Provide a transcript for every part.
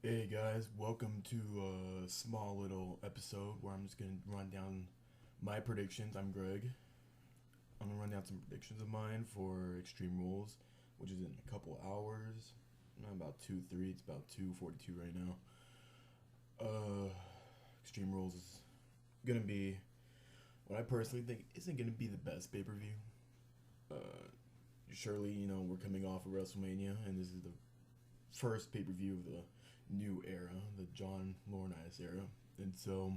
Hey guys, welcome to a small little episode where I'm just gonna run down my predictions. I'm Greg. I'm gonna run down some predictions of mine for Extreme Rules, which is in a couple hours. Not about 2:03. It's about 2:42 right now. Extreme Rules is gonna be what I personally think isn't gonna be the best pay per view. Uh, Surely, we're coming off of WrestleMania, and this is the first pay per view of the new era, the John Laurinaitis era. And so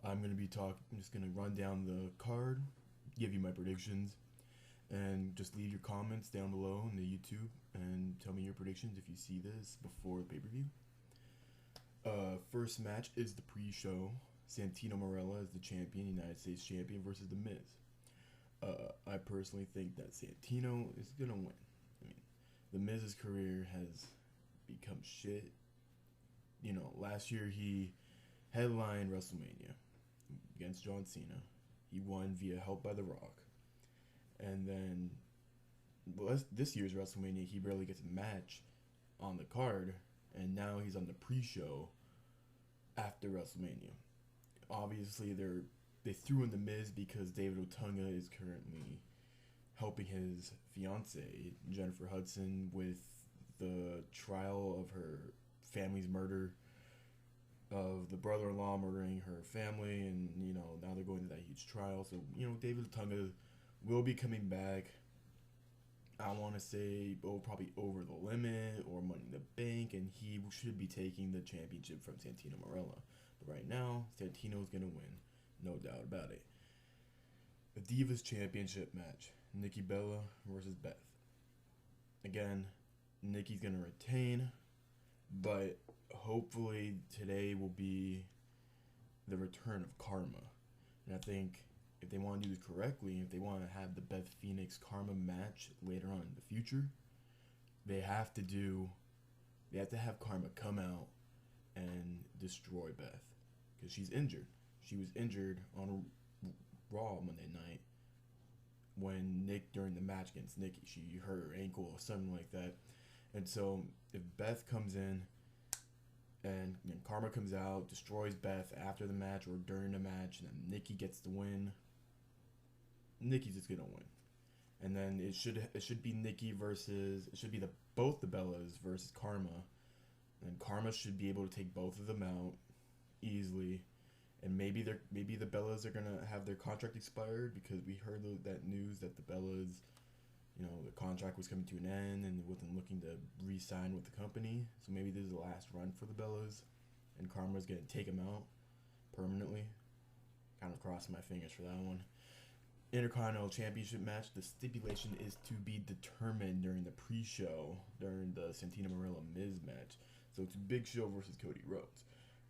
I'm just gonna run down the card, give you my predictions, and just leave your comments down below in the YouTube and tell me your predictions if you see this before the pay per view. First match is the pre-show. Santino Marella is the champion, United States champion, versus The Miz. I personally think that Santino is gonna win. I mean, The Miz's career has become shit. Last year he headlined WrestleMania against John Cena. He won via help by The Rock. And then, this year's WrestleMania, he barely gets a match on the card, and now he's on the pre-show after WrestleMania. Obviously, they threw in The Miz because David Otunga is currently helping his fiance Jennifer Hudson with the trial of her family's murder, of the brother-in-law murdering her family, and now they're going through that huge trial. So David Otunga will be coming back. I want to say probably Over the Limit or Money in the Bank, and he should be taking the championship from Santino Marella. But right now, Santino's gonna win, no doubt about it. The Divas Championship match: Nikki Bella versus Beth. Again, Nikki's gonna retain, but hopefully today will be the return of Karma. And I think if they want to do this correctly, if they want to have the Beth Phoenix Karma match later on in the future, they have to have Karma come out and destroy Beth, because she's injured. She was injured on Raw Monday night when during the match against Nikki, she hurt her ankle or something like that. And so if Beth comes in and Karma comes out, destroys Beth after the match or during the match, and then Nikki gets the win, Nikki's just gonna win. And then it should be Nikki versus, it should be both the Bellas versus Karma, and Karma should be able to take both of them out easily. And maybe the Bellas are gonna have their contract expired, because we heard that news that the Bellas, the contract was coming to an end and wasn't looking to re-sign with the company. So maybe this is the last run for the Bellas, and Karma's gonna take them out permanently. Kind of crossing my fingers for that one. Intercontinental Championship match. The stipulation is to be determined during the pre-show, during the Santino Marella Miz match. So it's Big Show versus Cody Rhodes.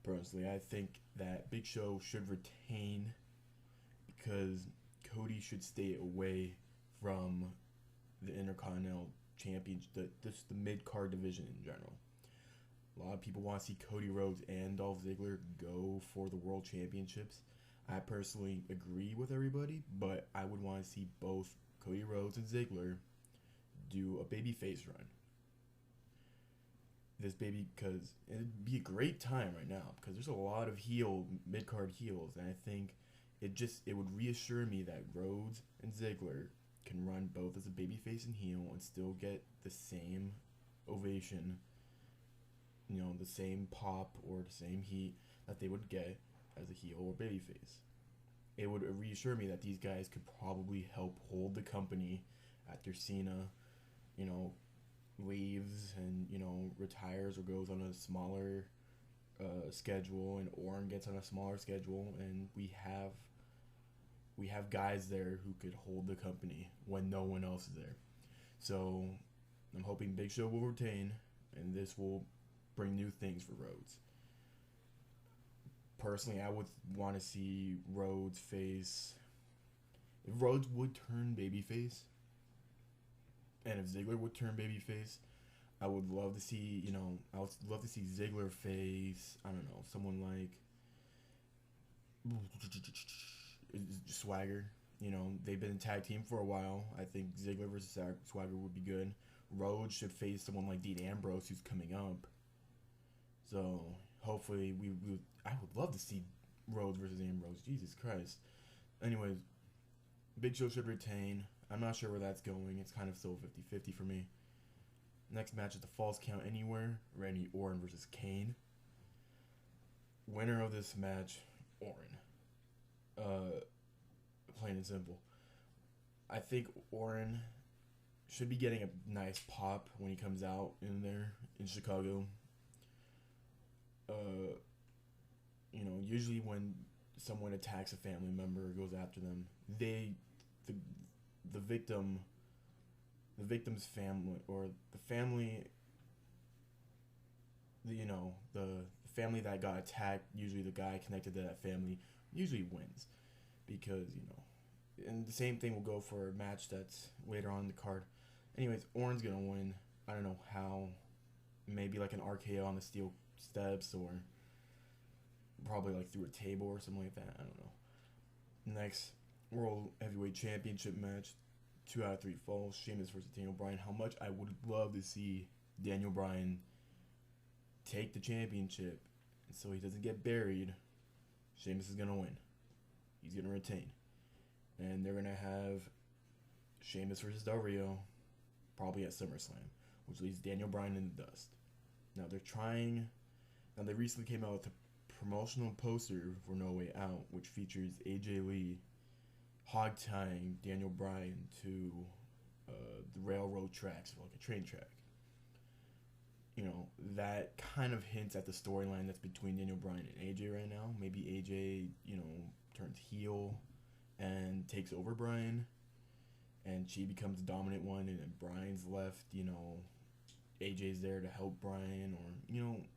Personally, I think that Big Show should retain, because Cody should stay away from the Intercontinental Championship, the mid-card division in general. A lot of people want to see Cody Rhodes and Dolph Ziggler go for the World Championships. I personally agree with everybody, but I would want to see both Cody Rhodes and Ziggler do a babyface run. Because it'd be a great time right now, because there's a lot of mid-card heels, and I think it would reassure me that Rhodes and Ziggler can run both as a babyface and heel and still get the same ovation, the same pop or the same heat that they would get as a heel or babyface. It would reassure me that these guys could probably help hold the company after Cena, leaves and retires or goes on a smaller schedule, and Orton gets on a smaller schedule, and we have guys there who could hold the company when no one else is there. So I'm hoping Big Show will retain, and this will bring new things for Rhodes. Personally, I would want to see Rhodes face. If Rhodes would turn babyface, and if Ziggler would turn babyface, I would love to see, Ziggler face, I don't know, someone like Swagger. They've been a tag team for a while. I think Ziggler versus Swagger would be good. Rhodes should face someone like Dean Ambrose, who's coming up. So hopefully I would love to see Rhodes versus Ambrose. Jesus Christ. Anyways, Big Show should retain. I'm not sure where that's going. It's kind of still 50-50 for me. Next match is the Falls Count Anywhere. Randy Orton versus Kane. Winner of this match, Orton. Plain and simple. I think Orton should be getting a nice pop when he comes out in there in Chicago. Usually when someone attacks a family member or goes after them, the victim's family, or the family, the family that got attacked, usually the guy connected to that family usually wins, because and the same thing will go for a match that's later on in the card. Anyways, Orton's gonna win. I don't know how. Maybe like an RKO on the steel steps, or probably like through a table or something like that. I don't know. Next, World Heavyweight Championship match. 2 out of 3 falls. Sheamus versus Daniel Bryan. How much I would love to see Daniel Bryan take the championship, and so he doesn't get buried. Sheamus is gonna win. He's gonna retain, and they're gonna have Sheamus versus Del Rio, probably at SummerSlam, which leaves Daniel Bryan in the dust. Now they recently came out with a promotional poster for No Way Out, which features AJ Lee hog tying Daniel Bryan to the railroad tracks, like a train track. That kind of hints at the storyline that's between Daniel Bryan and AJ right now. Maybe AJ, turns heel and takes over Bryan, and she becomes the dominant one, and then Bryan's left. AJ's there to help Bryan,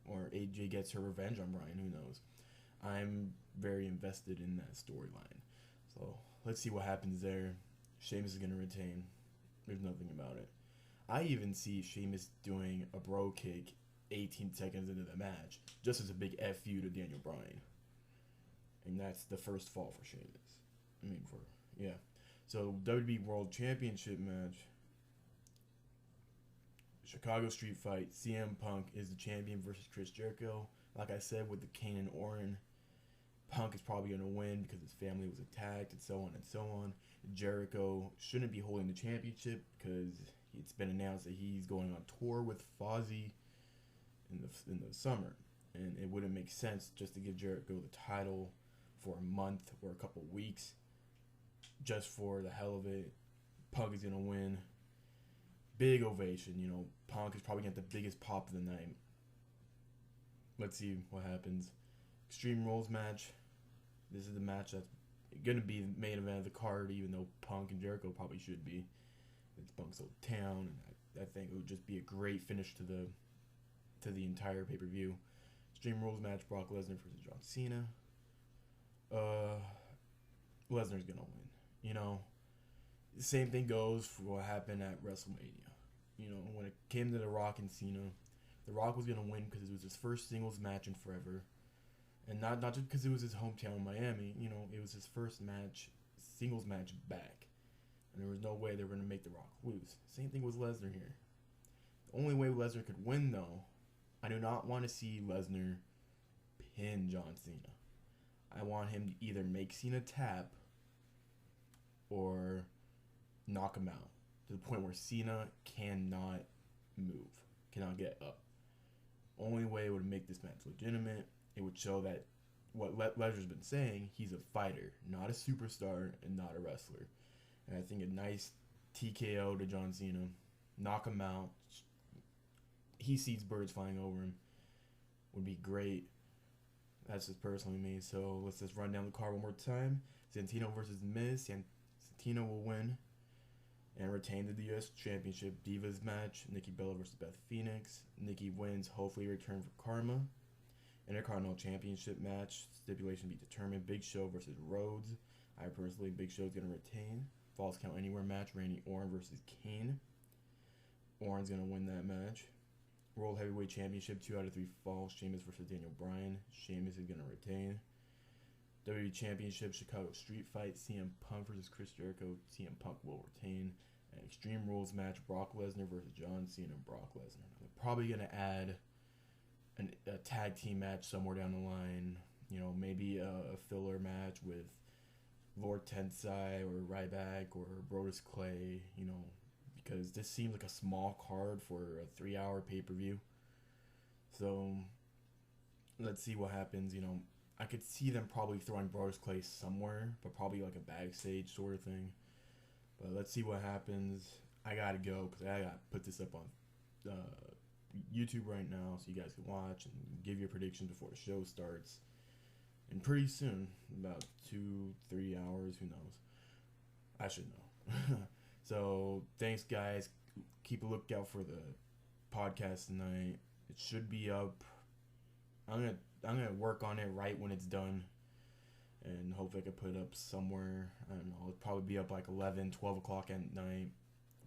or AJ gets her revenge on Bryan. Who knows? I'm very invested in that storyline. So let's see what happens there. Sheamus is gonna retain. There's nothing about it. I even see Sheamus doing a bro kick 18 seconds into the match, just as a big FU to Daniel Bryan. And that's the first fall for Sheamus. So WWE World Championship match. Chicago Street Fight. CM Punk is the champion versus Chris Jericho. Like I said, with the Kane and Orton, Punk is probably going to win because his family was attacked, and so on and so on. Jericho shouldn't be holding the championship because it's been announced that he's going on tour with Fozzy in the summer, and it wouldn't make sense just to give Jericho the title for a month or a couple weeks just for the hell of it. Punk is going to win. Big ovation. Punk is probably going to get the biggest pop of the night. Let's see what happens. Extreme Rules match. This is the match that's going to be the main event of the card, even though Punk and Jericho probably should be. It's Punk's old town, and I think it would just be a great finish to the entire pay-per-view. Extreme Rules match, Brock Lesnar versus John Cena. Lesnar's going to win. The same thing goes for what happened at WrestleMania. When it came to The Rock and Cena, The Rock was going to win because it was his first singles match in forever. And not just because it was his hometown, Miami. It was his first singles match back. And there was no way they were going to make The Rock lose. Same thing with Lesnar here. The only way Lesnar could win, though, I do not want to see Lesnar pin John Cena. I want him to either make Cena tap or knock him out to the point where Cena cannot move, cannot get up. Only way it would make this match legitimate, it would show that what Lesnar's been saying, he's a fighter, not a superstar and not a wrestler. And I think a nice TKO to John Cena, knock him out, he sees birds flying over him, would be great. That's just personally me. So let's just run down the card one more time. Santino versus Miz. Santino will win and retain the U.S. Championship. Divas match. Nikki Bella versus Beth Phoenix. Nikki wins. Hopefully return for Karma. Intercontinental Championship match. Stipulation be determined. Big Show versus Rhodes. I personally, Big Show's going to retain. Falls Count Anywhere match. Randy Orton versus Kane. Orton's going to win that match. World Heavyweight Championship, 2 out of 3 falls. Sheamus versus Daniel Bryan. Sheamus is going to retain. WWE Championship, Chicago Street Fight. CM Punk versus Chris Jericho. CM Punk will retain. And Extreme Rules match, Brock Lesnar versus John Cena. Brock Lesnar. They're probably going to add a tag team match somewhere down the line. You know, maybe a filler match with Lord Tensai or Ryback or Brodus Clay. You know, because this seems like a small card for a 3-hour pay per view. So let's see what happens. You know, I could see them probably throwing Brodus Clay somewhere, but probably like a backstage sort of thing. But let's see what happens. I gotta go because I gotta put this up on YouTube right now so you guys can watch and give your predictions before the show starts. And pretty soon, about 2-3 hours, who knows? I should know. So thanks, guys. Keep a lookout for the podcast tonight. It should be up. I'm gonna work on it right when it's done, and hopefully I can put it up somewhere. I don't know. It'll probably be up like 11, 12 o'clock at night,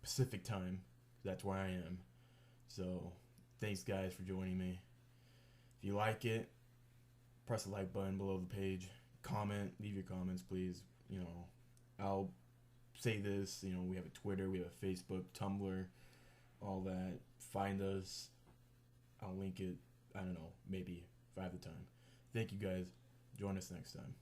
Pacific time. That's where I am. So thanks, guys, for joining me. If you like it, press the like button below the page. Comment, leave your comments, please. You know, I'll say this. You know, we have a Twitter, we have a Facebook, Tumblr, all that. Find us. I'll link it. I don't know, maybe if I have the time. Thank you, guys. Join us next time.